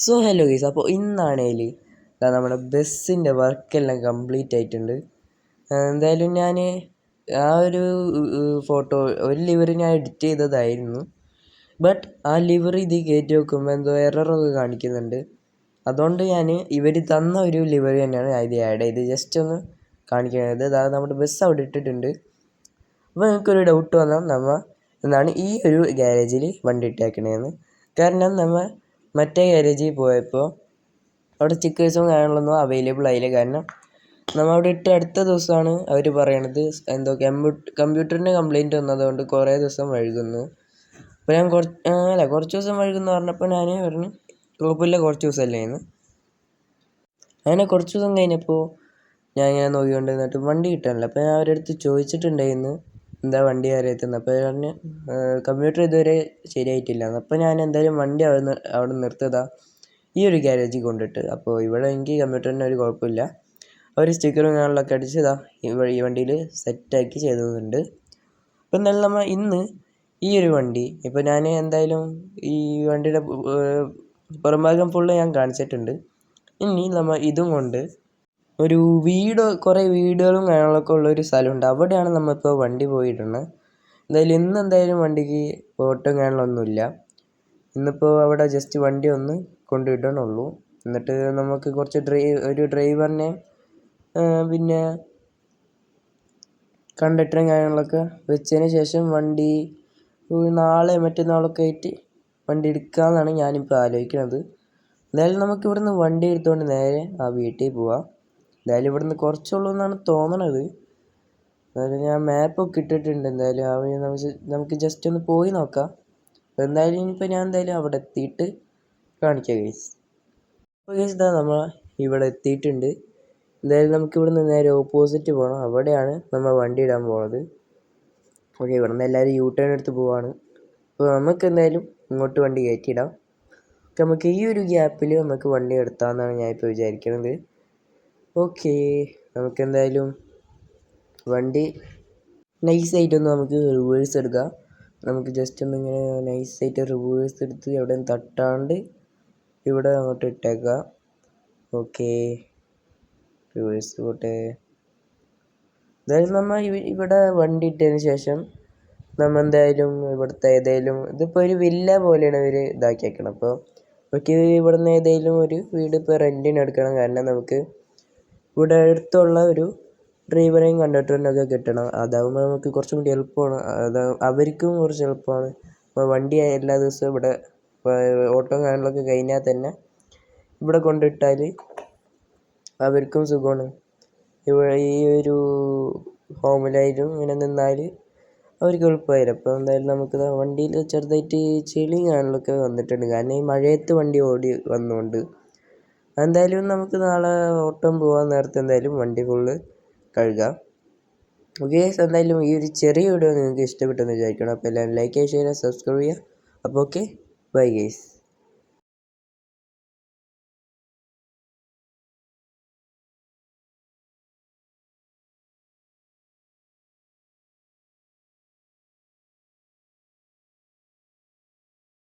Hello guys, അപ്പോൾ ഇന്നാണേൽ നമ്മുടെ ബസ്സിൻ്റെ വർക്കെല്ലാം കംപ്ലീറ്റ് ആയിട്ടുണ്ട്. എന്തായാലും ഞാൻ ആ ഒരു ഫോട്ടോ ഒരു ലിവർ ഞാൻ എഡിറ്റ് ചെയ്തതായിരുന്നു. ബട്ട് ആ ലിവർ ഇത് കയറ്റി വെക്കുമ്പോൾ എന്തോ എററൊക്കെ കാണിക്കുന്നുണ്ട്. അതുകൊണ്ട് ഞാൻ ഇവർ തന്ന ഒരു ലിവർ തന്നെയാണ് ഇത് ആഡ് ചെയ്ത് ജസ്റ്റ് ഒന്ന് കാണിക്കുന്നത്. അതായത് നമ്മുടെ ബസ് അവിടെ ഇട്ടിട്ടുണ്ട്. അപ്പോൾ നിങ്ങൾക്കൊരു ഡൗട്ട് വന്നാൽ എന്നാണ് ഈ ഒരു ഗ്യാരേജിൽ വണ്ടി ഇട്ടേക്കണേന്ന്. കാരണം മറ്റേ ഗ്യാരേജിൽ പോയപ്പോൾ അവിടെ സ്റ്റിക്കേഴ്സും കാര്യങ്ങളൊന്നും അവൈലബിൾ ആയില്ല. കാരണം അവിടെ ഇട്ട് അടുത്ത ദിവസമാണ് അവർ പറയണത് എന്തോ കമ്പ്യൂട്ടറിൻ്റെ കംപ്ലയിൻറ്റ് വന്നതുകൊണ്ട് കുറേ ദിവസം വൈകുന്നു. അപ്പോൾ ഞാൻ കുറച്ച് ദിവസം വൈകുന്നു പറഞ്ഞപ്പോൾ ഞാൻ പറഞ്ഞു കുഴപ്പമില്ല, കുറച്ച് ദിവസമല്ലേന്ന്. അങ്ങനെ കുറച്ച് ദിവസം കഴിഞ്ഞപ്പോൾ ഞാൻ ഇങ്ങനെ നോക്കിക്കൊണ്ടിരുന്നിട്ട് വണ്ടി കിട്ടാനില്ല. അപ്പോൾ ഞാൻ അവരുടെ അടുത്ത് ചോദിച്ചിട്ടുണ്ടായിരുന്നു എന്താ വണ്ടി അറിയത്തുന്നത്. അപ്പോൾ പറഞ്ഞ് കമ്പ്യൂട്ടർ ഇതുവരെ ശരിയായിട്ടില്ല. അപ്പോൾ ഞാൻ എന്തായാലും വണ്ടി അവിടെ നിർത്തതാ ഈ ഒരു ഗ്യാരേജിൽ കൊണ്ടിട്ട്. അപ്പോൾ ഇവിടെ എനിക്ക് കമ്പ്യൂട്ടറിന് ഒരു കുഴപ്പമില്ല. അവർ സ്റ്റിക്കറും കാര്യങ്ങളൊക്കെ അടിച്ചതാ ഈ വണ്ടിയിൽ സെറ്റാക്കി ചെയ്തതുണ്ട്. അപ്പോൾ എന്തായാലും ഇന്ന് ഈ ഒരു വണ്ടി ഇപ്പോൾ ഞാൻ എന്തായാലും ഈ വണ്ടിയുടെ പുറംഭാഗം ഫുള്ള് ഞാൻ കാണിച്ചിട്ടുണ്ട്. ഇനി ഇതും കൊണ്ട് ഒരു കുറേ വീടുകളും കാര്യങ്ങളൊക്കെ ഉള്ളൊരു സ്ഥലമുണ്ട്. അവിടെയാണ് നമ്മളിപ്പോൾ വണ്ടി പോയിടുന്നത്. എന്തായാലും വണ്ടിക്ക് ഓട്ടം കാര്യങ്ങളൊന്നുമില്ല. ഇന്നിപ്പോൾ അവിടെ ജസ്റ്റ് വണ്ടി ഒന്ന് കൊണ്ടിടണുള്ളൂ. എന്നിട്ട് നമുക്ക് കുറച്ച് ഒരു ഡ്രൈവറിനെ പിന്നെ കണ്ടക്ടറും കാര്യങ്ങളൊക്കെ വെച്ചതിന് ശേഷം വണ്ടി നാളെ മറ്റന്നാളൊക്കെ ആയിട്ട് വണ്ടി എടുക്കാമെന്നാണ് ഞാനിപ്പോൾ ആലോചിക്കുന്നത്. എന്തായാലും നമുക്ക് ഇവിടുന്ന് വണ്ടി എടുത്തുകൊണ്ട് നേരെ ആ വീട്ടിൽ പോവാം. എന്തായാലും ഇവിടുന്ന് കുറച്ചുള്ളൂ എന്നാണ് തോന്നണത്. അതായത് ഞാൻ മാപ്പൊക്കെ ഇട്ടിട്ടുണ്ട്. എന്തായാലും നമുക്ക് ജസ്റ്റ് ഒന്ന് പോയി നോക്കാം. എന്തായാലും ഇനിയിപ്പോൾ ഞാൻ അവിടെ എത്തിയിട്ട് കാണിക്കാം ഗൈസ്. അപ്പോൾ ഗൈസ് നമ്മൾ ഇവിടെ എത്തിയിട്ടുണ്ട്. എന്തായാലും നമുക്ക് ഇവിടുന്ന് നേരെ ഓപ്പോസിറ്റ് പോകണം. അവിടെയാണ് നമ്മൾ വണ്ടി ഇടാൻ പോകുന്നത്. ഓക്കെ, ഇവിടുന്ന് എല്ലാവരും യൂ ടേൺ എടുത്ത് പോവാണ്. അപ്പോൾ നമുക്ക് എന്തായാലും ഇങ്ങോട്ട് വണ്ടി കയറ്റിയിടാം. നമുക്ക് ഈ ഒരു ഗ്യാപ്പിൽ നമുക്ക് വണ്ടി എടുത്താമെന്നാണ് ഞാനിപ്പോൾ വിചാരിക്കുന്നത്. ഓക്കെ, നമുക്കെന്തായാലും വണ്ടി നൈസായിട്ടൊന്ന് നമുക്ക് റിവേഴ്സ് എടുക്കാം. നമുക്ക് ജസ്റ്റ് ഒന്നിങ്ങനെ നൈസായിട്ട് റിവേഴ്സ് എടുത്ത് എവിടെയും തട്ടാണ്ട് ഇവിടെ അങ്ങോട്ട് ഇട്ടേക്കാം. ഓക്കെ, റിവേഴ്സ് പോട്ടെ. എന്തായാലും ഇവിടെ വണ്ടി ഇട്ടതിന് ശേഷം എന്തായാലും ഇവിടുത്തെ ഇതിപ്പോൾ ഒരു വില്ല പോലെയാണ് ഇവർ ഇതാക്കിയേക്കണം. അപ്പോൾ നമുക്ക് ഇവിടുന്ന് ഏതെങ്കിലും ഒരു വീട് ഇപ്പോൾ റെൻറ്റിന് എടുക്കണം. കാരണം നമുക്ക് ഇവിടെ അടുത്തുള്ള ഒരു ഡ്രൈവറെയും കണ്ടക്ടറിനും ഒക്കെ കിട്ടണം. അതാകുമ്പോൾ നമുക്ക് കുറച്ചും കൂടി എളുപ്പമാണ്. അവർക്കും കുറച്ച് എളുപ്പമാണ്. ഇപ്പോൾ വണ്ടി എല്ലാ ദിവസവും ഇവിടെ ഓട്ടോ കാര്യങ്ങളൊക്കെ കഴിഞ്ഞാൽ തന്നെ ഇവിടെ കൊണ്ടിട്ടാൽ അവർക്കും സുഖമാണ്. ഈ ഒരു ഹോമിലായാലും ഇങ്ങനെ നിന്നാൽ അവർക്ക് എളുപ്പമായില്ല. അപ്പോൾ എന്തായാലും നമുക്ക് വണ്ടിയിൽ ചെറുതായിട്ട് ചെളിയും കാര്യങ്ങളൊക്കെ വന്നിട്ടുണ്ട്. കാരണം ഈ മഴയത്ത് വണ്ടി ഓടി വന്നുകൊണ്ട് എന്തായാലും നമുക്ക് നാളെ ഓട്ടം പോകാൻ നേരത്തെ എന്തായാലും വണ്ടി ഫുള്ള് കഴുകാം. ഓക്കെ, എന്തായാലും ഈ ഒരു ചെറിയ വീഡിയോ നിങ്ങൾക്ക് ഇഷ്ടപ്പെട്ടെന്ന് വിചാരിക്കണം. അപ്പോൾ എല്ലാവരും ലൈക്ക് ചെയ്യുക, ഷെയർ ചെയ്യുക, സബ്സ്ക്രൈബ് ചെയ്യുക. അപ്പോൾ ഓക്കെ, ബൈ ഗൈസ്.